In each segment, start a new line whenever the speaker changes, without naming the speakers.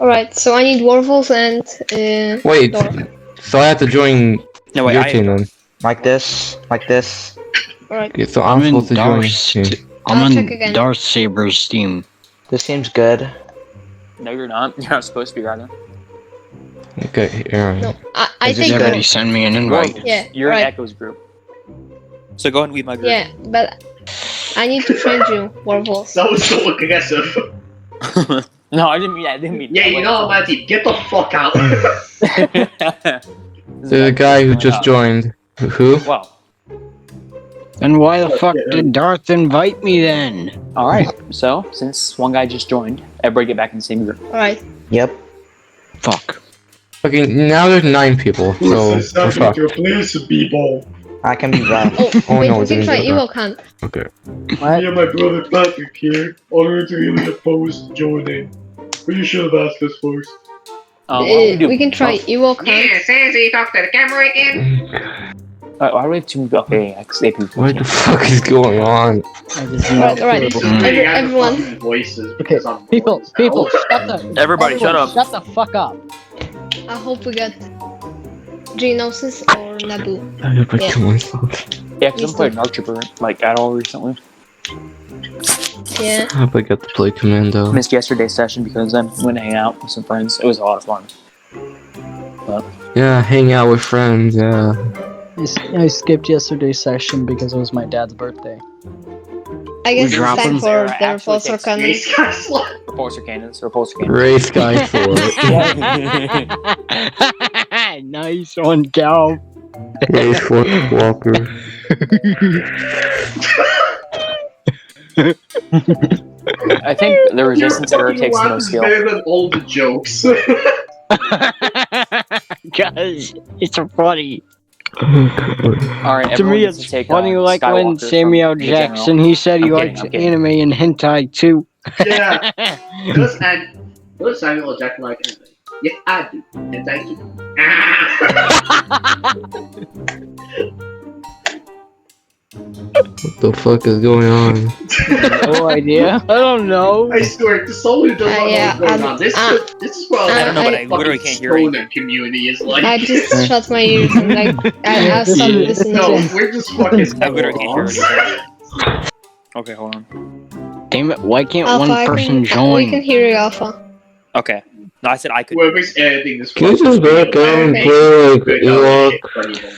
Alright, so I need Warbles and
Wait,
Door.
so I have to join
No, wait,
your team then.
Like this.
Alright,
Okay, so I'm supposed to join your team.
I'll
I'm
check
on
again.
Darth Saber's team.
This seems good.
No, you're not. You're not supposed to be, rather.
Okay, Aaron.
No, I
Is
think
this
Did
good?
already send me an invite?
Yeah,
You're in
right.
Echo's group. So go ahead and leave my group.
Yeah, but I need to friend you, Warbles.
That was so aggressive.
No, I didn't mean that. I didn't mean
Yeah,
that.
you know, Matty, get the fuck out.
The guy who just joined. Who?
Well,
Then why the fuck did Darth invite me then?
alright. So, since one guy just joined, everybody get back in the same group.
Alright.
Yep.
Fuck.
Okay, now there's 9 people, so we're fucked.
Please be bold.
I can be that.
Oh,
Wait,
no,
we
it
can
didn't
try
go
ewok hunt.
Okay.
Me and my brother Patrick here are really opposed to joining. But you should have asked us first.
What do we do?
We can try ewok hunt.
Sansi, talk to the camera again.
Why do we have two? Okay, XAP.
What the fuck is going on?
Alright, everyone.
Voices
Okay,
because I'm
people,
boys
people,
now.
shut the.
Everybody, shut up.
Shut the fuck up.
I hope we got Geonosis or Naboo.
I have to
Yeah.
kill myself.
Yeah, because I'm playing Archer like at all recently.
Yeah.
I hope I get to play Commando.
Missed yesterday's session because I went to hang out with some friends. It was a lot of fun.
Yeah, hang out with friends, yeah.
I skipped yesterday's session because it was my dad's birthday.
I guess it's
drop
time
him.
for the
Actually
Repulsor
takes
cannon.
These guys like
Repulsor cannons. Repulsor cannons.
Race guy for it.
Nice one, Cal.
Race Walker.
I think the resistance error takes no skill.
better than all the jokes.
Guys, it's funny.
Alright,
To me,
everyone needs
it's
to take
funny like when
Skywalker from
Samuel
the general.
Jackson, he said he
I'm kidding,
likes
I'm kidding.
anime and hentai too.
Yeah. Does Samuel Jackson like anything? Yes, I do. And thank you.
What the fuck is going on?
No idea. I don't know.
I swear, to someone who doesn't know
yeah,
what's going on, this is what
I don't know,
but I literally can't hear anything.
stoner community is like.
I just shut my ears and like I stopped listening.
No, we're just fucking.
I literally can't hear
morons.
anything. Okay, hold on.
Damn it, why can't
Alpha,
one person
we
join?
can hear you, Alpha.
Okay. No, I said I could.
Whoever's editing this.
Can you just back out and play like Ewok?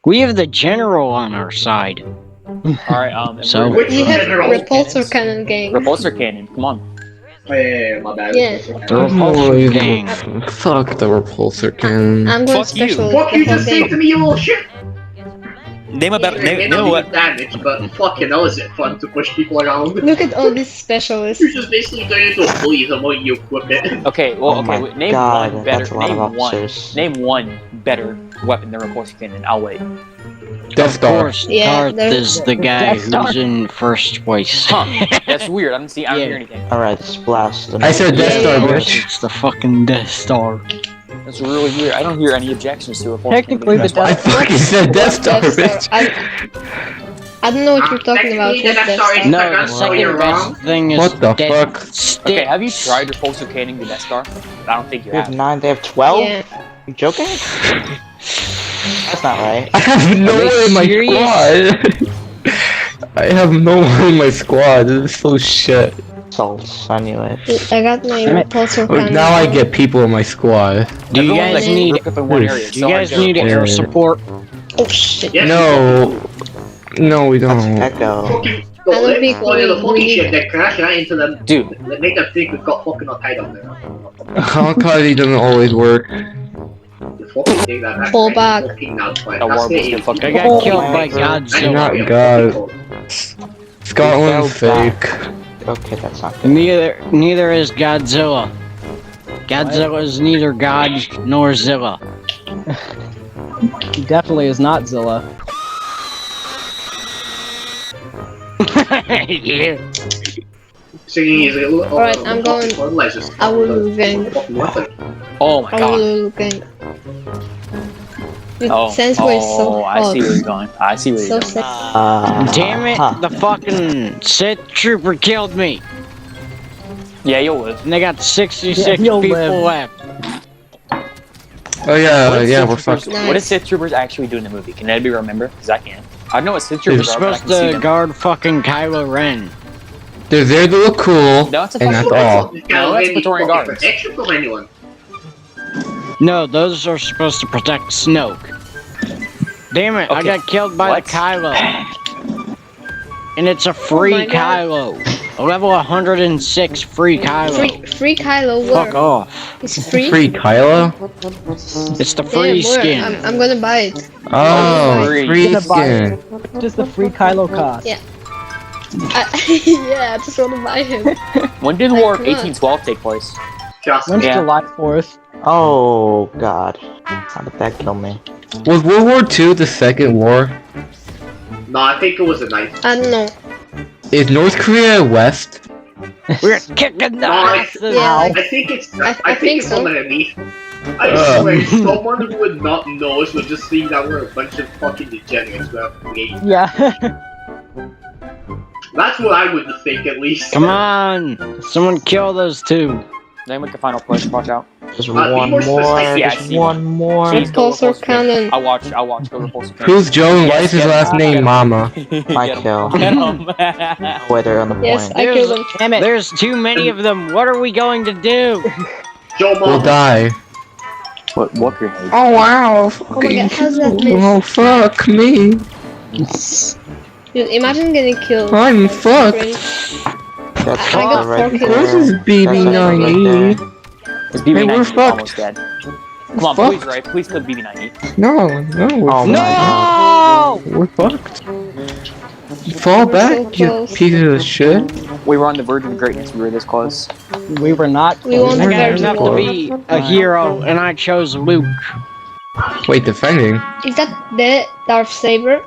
We have the general on our side.
Alright,
So-
Which
We have
general?
Repulsor cannon gang.
Repulsor cannon, come on.
Oh, yeah, my bad.
Yeah.
The Repulsor gang.
Fuck the repulsor cannon.
I'm going
Fuck you.
special with
Fuck
the
you
whole
just say to
gang.
me, you little shit.
Name a better
It may
name.
not
Know
do
what?
damage, but fucking hell is it fun to push people around.
Look at all these specialists.
You just basically turn into a bully the moment you equip it.
Okay, well,
Oh
okay.
my
Wait, name
God,
one better.
that's a lot
Name
of
one.
officers.
Name one better weapon than Repulsor cannon. I'll wait.
Death
Of
Star.
course,
Yeah,
Darth
there's-
is the guy
Death Star.
who's in first place.
Huh? That's weird. I don't
Yeah.
hear anything.
Alright, let's blast them.
I said Death
Yeah,
Star,
Of course,
bitch.
it's the fucking Death Star.
That's really weird. I don't hear any objections to Repulsor
Technically,
cannon.
the
I
Death
fucking said Death Star, bitch.
I don't know what you're talking about.
Technically,
What's
the Death
that
Star is
stuff?
No,
Well,
the second
you're
best
wrong.
thing is
What the
dead
fuck?
stick.
Okay, have you tried Repulsor cannon the Death Star? I don't think you
We have
have.
9, they have 12?
Yeah.
You joking? That's not right.
I have no
Are they
one in my
serious?
squad. I have no one in my squad. This is so shit.
Salts, I knew it.
I got my repulsor
But
cannon.
now I get people in my squad.
Do you
Everyone,
guys
like,
need?
group up in one area.
Do you guys need
get-
air support?
Oh shit.
Yes,
No. No, we
That's
don't.
Echo.
Fucking,
I don't
let
think
one of the
we
fucking
need-
shit that crash right into them.
Dude,
Let make them think we've got fucking tight on there.
Kamikaze doesn't always work.
The fucking thing that
Fall back.
fucking out, but
A
that's
warble
the-
can fucking-
I got killed
my
by
God.
Godzilla.
Not God. Scotland's
fell back.
fake.
Okay, that's not good.
Neither is Godzilla. Godzilla is neither God nor Zilla.
He definitely is not Zilla.
Yeah.
Singing is a little.
Alright, I'm going- I will gang.
oh my god.
Gang. Dude,
Oh,
Sandstorm is so
I
hot.
see where you're going. I see where
So
you're going.
sexy.
Damn it! The fucking Sith trooper killed me,
Yeah, you'll live.
and they got 66
Yeah,
people
you'll live.
left.
Oh yeah,
What did
yeah,
Sith
we're
troopers-
fucked.
Nice.
What did Sith troopers actually do in the movie? Can anybody remember? Because I can't. I know what Sith troopers
They're
are, but I
supposed
can see
to
them.
guard fucking Kylo Ren.
They're there to look cool,
No, it's a
and that's
fucking-
all.
No, that's Praetorian Guards.
Protection from anyone.
No, those are supposed to protect Snoke. Damn it! I
Okay.
got killed by
What?
the Kylo, and it's a free
my God.
Kylo. A level 106 free Kylo.
Free Kylo, where?
Fuck off!
It's free?
Free Kylo?
It's the
Yeah,
free
where?
skin.
I'm gonna buy it.
Oh,
Free.
free
Gonna buy
skin.
Just the free Kylo cost.
Yeah. Yeah, I just wanna buy him.
When did the War of
Come on.
1812 take place?
Just
When's
Yeah.
July 4th?
Oh god. How did that kill me?
Was World War II the second war?
no, I think it was a knife.
I don't know.
Is North Korea West?
We're kicking the
No, I-
asses.
Yeah.
I think it's. I,
I
think
think
it's
so.
underneath. I swear, someone who would not know us would just think that we're a bunch of fucking degenerates.
Yeah.
That's what I would think, at least.
Come on! Someone kill those two.
Then make a final push. Watch out.
Just
be
one
more
more.
specific.
Yeah, I
Just
see
one more.
Please go
Repulsor
Repulsor
cannon.
I'll watch. Go Repulsor cannon.
Who's Joe and why is his
Yes,
last
yes.
name Mama?
My
Get 'em.
kill.
Get 'em.
Wait, they're on the
Yes,
point.
I killed him.
Damn it.
There's too many of them. What are we going to do?
Joe
We'll
Mama.
die.
What? Walk your head.
Oh wow!
Oh my God, how's that miss?
Oh fuck me!
Dude, imagine getting killed.
I'm fucked.
That's
I got
right
four
there.
kills.
This is
That's
BB-9E.
Is BB-9E
Hey, we're fucked.
almost dead? Come on,
Fucked.
please, right? Please kill BB-9E.
No, no, we're
Oh
fucked.
my god.
No!
We're fucked. Fall
We're
back,
so
you
close.
piece of shit.
We were on the verge of greatness. We were this close.
We were not.
We
close.
won
I
the
got
version.
enough to be a hero, and I chose Luke.
Wait, defending?
Is that the Darth Saber?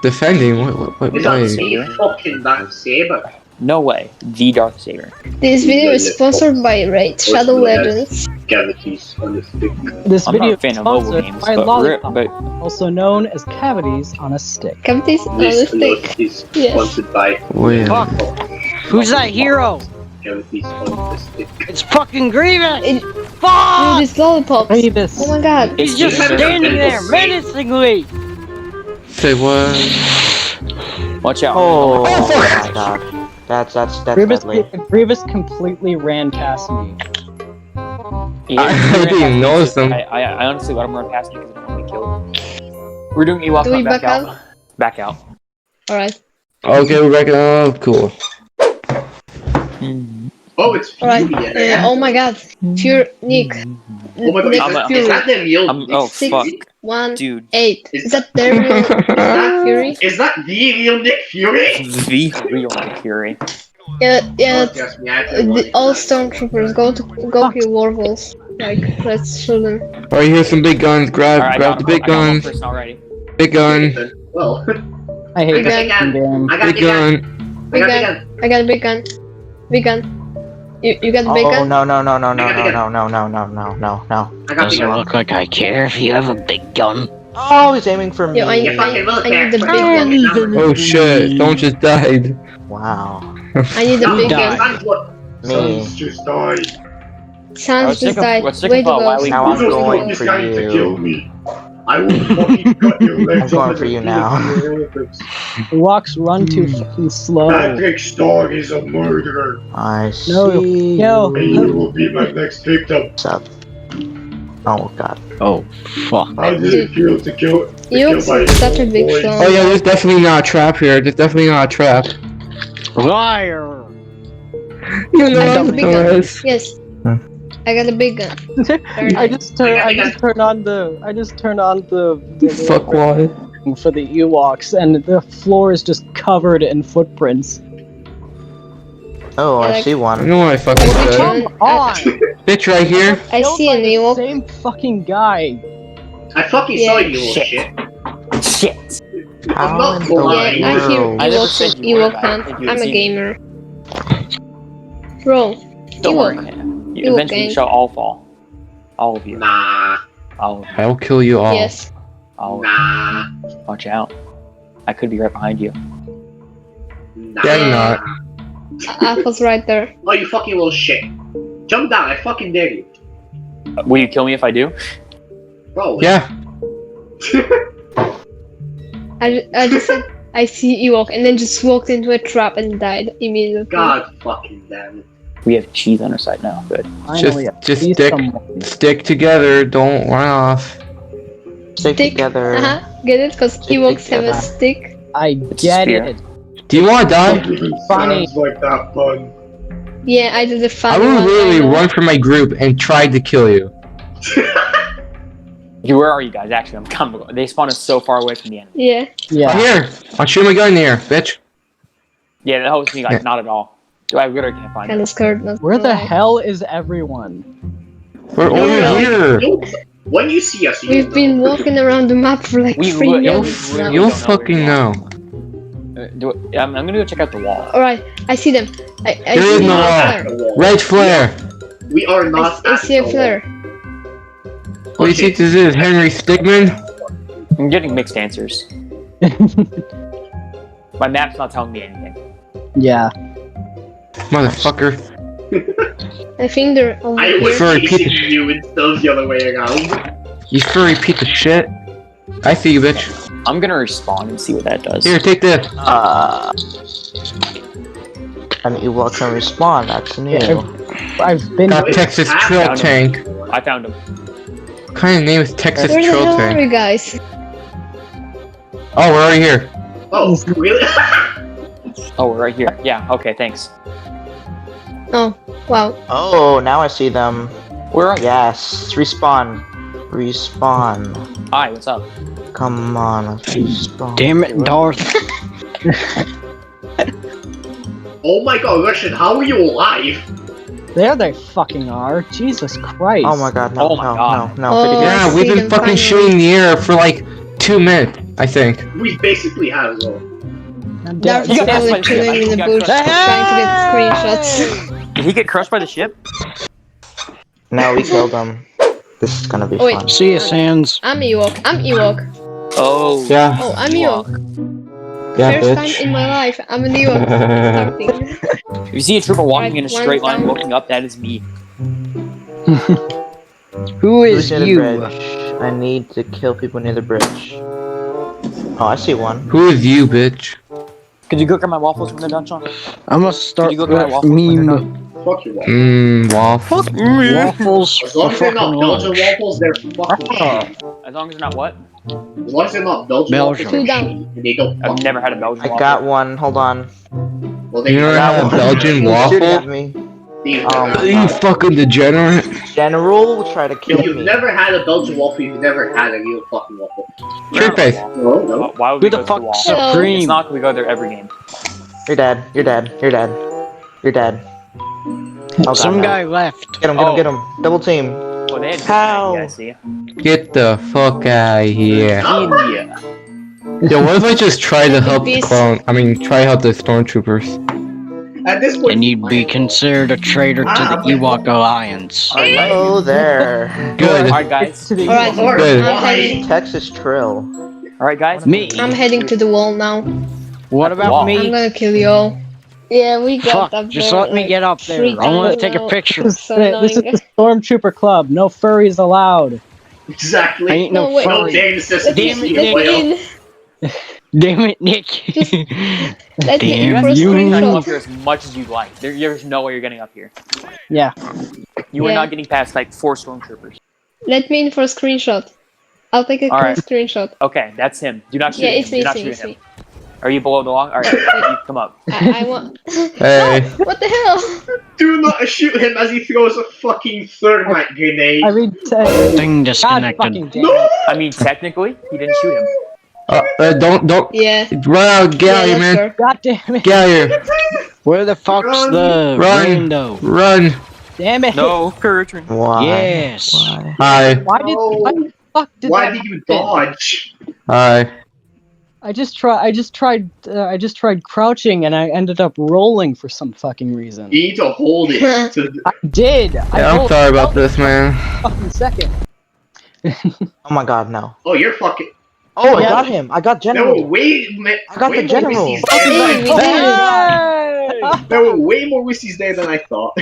Defending? What,
Is that
wait.
the fucking Darth Saber?
No way. The Darth Saber.
This video is sponsored by Raid Shadow Legends.
Cavities on the stick.
This
I'm
video
not a fan
is
of mobile
sponsored
games,
by
but,
Lollipop,
but
also known as cavities on a stick.
Cavities on the
This
stick.
note is
Yes.
sponsored by
Wait.
Fuck. Who's that hero?
Cavities on the stick.
It's fucking Grievous!
It-
Fuck!
Dude, it's lollipops.
Grievous.
Oh my God.
He's just
It's-
standing there menacingly!
Say what?
watch out.
Oh,
Oh, fuck.
my god. That's
Grievous,
deadly.
Grievous completely ran past me.
Yeah,
I
we ran
didn't
past
notice
you.
them.
I honestly let him run past me because I'm gonna be killed. We're doing Ewok
Do we
hunt, back
back
out. Back out.
Alright.
Okay, we're back. Oh, cool.
Oh, it's
Alright.
Fury.
Oh my God. Pure Nick.
Oh my god,
Nick
I'm a-
is
Fury.
that the real
Oh,
Six.
fuck.
1,
Dude.
8. Is that their real Nick Fury?
Is that the real Nick Fury?
The real Nick Fury.
Yeah, yeah.
Oh, yes, me, I actually wanted
All
that.
stormtroopers go kill werewolves. Like, let's show them.
Alright, here's some big guns. Grab,
Alright,
grab the big
I got one
guns.
person already.
Big gun.
Well,
I hate
Big
this
gun.
game.
I got
Big
the gun.
gun.
I
Big
got the
gun.
gun.
I got a big gun. Big gun. You got the big
Oh
gun?
no no no no no no no no no no no no no.
I got the
Doesn't
gun.
look like I care if you have a big gun.
Oh, he's aiming for me.
Yo,
You fucking look
I need the
at
big gun.
Oh shit, someone just died.
Wow.
I need the
Who
big
died?
gun.
Sans what?
Me.
Sans just died.
Sans
Let's
just
take a-
died.
let's take a
Way to
vote. Why
go.
we-
Now
You
I'm
just
going
want this
for
guy to
you.
kill me. I will fucking cut your legs
I'm going
off
for you
and
now.
feed your elephants.
Ewoks run too fucking slow.
Patrick Starr is a murderer,
I
No,
see.
no.
and you will be my next victim.
What's up? Oh god.
Oh, fuck.
How did it feel to kill?
You're such a big
boy?
son.
Oh yeah, there's definitely not a trap here. There's definitely not a trap.
Liar!
You
I
know
got the big gun.
Thomas.
Yes. I got a big gun.
I just turned on the
Fuck why?
for the Ewoks, and the floor is just covered in footprints.
Oh, I
Alex.
see
I
one.
know what I fucking said.
Come on!
Bitch right here.
I see an Ewok.
Same fucking guy.
I fucking
Yeah.
saw you, little
Shit.
shit.
Shit.
I'm
How
not
in the
lying.
Yeah, I hear
world?
I never
Ewoks
said
and
you were,
Ewok
but I
hunt.
think you
I'm a
would see
gamer. Bro,
Don't
Ewok.
worry.
Ewok
Eventually you
gang.
shall all fall. All of you.
Nah.
All of you.
I'll kill you all.
Yes.
I'll
Nah.
watch out. I could be right behind you.
Nah.
Yeah, you're not.
Alpha's right there.
Oh, you fucking little shit. Jump down, I fucking dare you.
Will you kill me if I do?
Probably.
Yeah.
I just said I see Ewok and then just walked into a trap and died immediately.
God fucking damn it.
We have cheese on our side now. Good.
Finally,
Just
see
stick
someone.
stick together. Don't run off.
Stick together.
Get it? Because
Stick
Ewoks have a
together.
stick.
I
It's a
get
spear.
it.
Do you want to die?
Funny.
Sounds like that fun.
Yeah, I did the
I
funny
would
one.
literally
I know.
run from my group and try to kill you.
Where are you guys? Actually, I'm coming. They spawn us so far away from the enemy.
Yeah.
Yeah.
Right here. I'll shoot my gun in the air, bitch.
Yeah, that was me, guys.
Yeah.
Not at all. I literally can't find
Kind
them.
of scared. Not
Where the
gonna lie.
hell is everyone?
We're
No,
over
no,
here.
When you see us, you
We've been walking around the map for like
We
3
would-
minutes
we
now.
would-
You'll
don't know
fucking
where
know.
I'm gonna go check out the wall.
Alright, I see them. I
There is
see
no
a
wall.
flare.
Red flare.
We are not
I see a
at the
flare.
What do you think this is, Henry Stickmin?
I'm getting mixed answers. My map's not telling me anything.
Yeah.
Motherfucker.
I think they're over
I
here.
was
Sorry,
chasing
Peter.
you instead of the other way around.
You furry piece of shit. I see you, bitch.
I'm gonna respawn and see what that does.
Here, take this.
An Ewok can respawn, that's new.
I've been.
Got
Wait,
Texas
I
Trail
found
Tank.
I found him.
What kind of name is Texas
Where the
Trail
hell are
Tank?
you guys?
Oh, we're already here.
Oh, really?
Oh, we're right here. Yeah. Okay. Thanks.
Oh, wow.
Oh, now I see them.
Where are you?
Yes, respawn. Respawn.
Hi. What's up?
Come on, let's respawn.
Damn it, Darth.
Oh my god, Russian, how are you alive?
There they fucking are. Jesus Christ.
Oh my god, no,
Oh my
no,
God.
no, no,
Oh.
video game.
Yeah,
I
we've
see
been
them
fucking
finally.
shooting in the air for like 2 minutes, I think.
We basically have though.
I'm
Darth
dead.
is
You got
probably
crushed by the
chilling
ship.
in the
I
bush
got
trying to get screenshots.
Did he get crushed by the ship?
No, we killed them. This is gonna be
Oh, wait.
fun.
See ya, Sans.
I'm Ewok. I'm Ewok.
Oh.
Yeah,
Oh, I'm Ewok.
yeah,
First time
bitch.
in my life, I'm an Ewok. Starting.
If you see a trooper walking
Right,
in a straight
one
line,
down.
looking up, that is me.
Who is
Who's near the
you?
bridge? I need to kill people near the bridge. Oh, I see one.
Who is you, bitch?
Could you go grab my waffles when they're done, Sean?
I must start
Could you go get my
with
waffles when they're
meme
done?
Fuck you, Walt.
Waffle.
waffles
As long
for
as they're not
fucking
Belgian
lunch.
waffles, they're fucking shit.
As long as they're not what?
As long as they're not Belgian
Belgium.
waffles,
Two
they're
down.
shitty, and they don't
I've
fucking-
never had a Belgian
I
waffle.
got one, hold on.
Well, they
You never
got
had a
one.
Belgian
He's
waffle?
shooting at me.
Steve,
You fucking degenerate.
General will try to kill
if you've
me.
never had a Belgian waffle, you've never had a real fucking waffle.
Trick face.
No, no.
Why would
Who
we go
the
to
fuck
the wall?
Hello.
It's
Supreme?
not. We go there every game.
You're dead, you're dead, you're dead. You're dead. Oh, God,
Some
no.
guy left.
Get him, get him, get him. Double team.
Oh, they had
How?
Yeah, I see.
Get the fuck out of here.
India.
Yo, what if I just try to help the
Peace.
clone? I mean, try to help the stormtroopers.
At this point,
And you'd be considered a traitor to the Ewok Alliance.
Hello there.
Good.
All right, guys.
To the
Alright,
Or
Good.
I'm
why?
heading,
Texas Trill.
All right, guys.
Me.
I'm heading to the wall now.
What about
Wow.
I'm
me?
gonna kill you all. Yeah, we got
Fuck,
up
just
there,
let me
like,
get up there.
3
I want to
times
take a
now.
picture.
This is,
So
this is
annoying.
the Stormtrooper Club. No furries allowed.
Exactly.
I ain't no
No, wait.
No
furry.
dang necessity.
Let me,
Damn it,
let
Nick.
me in.
Damn it, Nick.
Let me in
Damn
for a
you.
You can come up
screenshot.
here as much as you'd like. There's no way you're getting up here.
Yeah.
You are
Yeah.
not getting past like 4 stormtroopers.
Let me in for a screenshot. I'll take a quick
Alright.
screenshot.
Okay, that's him. Do not shoot
Yeah,
him.
it's me,
Do not
it's me,
shoot
it's
him.
me.
Are you below the wall? All right, you come up.
I want.
Hey.
No, what the hell?
Do not shoot him as he throws a fucking thermite grenade.
I read.
Thing
God
disconnected.
fucking damn
No!
it.
I mean, technically, he didn't shoot him.
Don't
Yeah.
run out, get out of
Yeah,
here, man.
sure.
God damn it.
Get out of here.
Where the fuck's
Run.
the
Run.
window?
Run.
Damn it.
No, Kurtrin.
Why?
Yes.
Why?
Hi.
Why did
No.
what the fuck did
Why
that
did you
happen?
dodge?
Hi.
I just tried crouching and I ended up rolling for some fucking reason.
You need to hold it to the...
I did. I
Yeah, I'm
rolled
sorry about this, man.
a fucking second.
Oh my god, no.
Oh, you're fucking...
Oh, I
Yeah.
got him. I got
There were
general.
way,
I got
way
the
more
general.
Whissies there than
Hey,
I
we
thought.
did it.
There were way more Whissies there than I thought.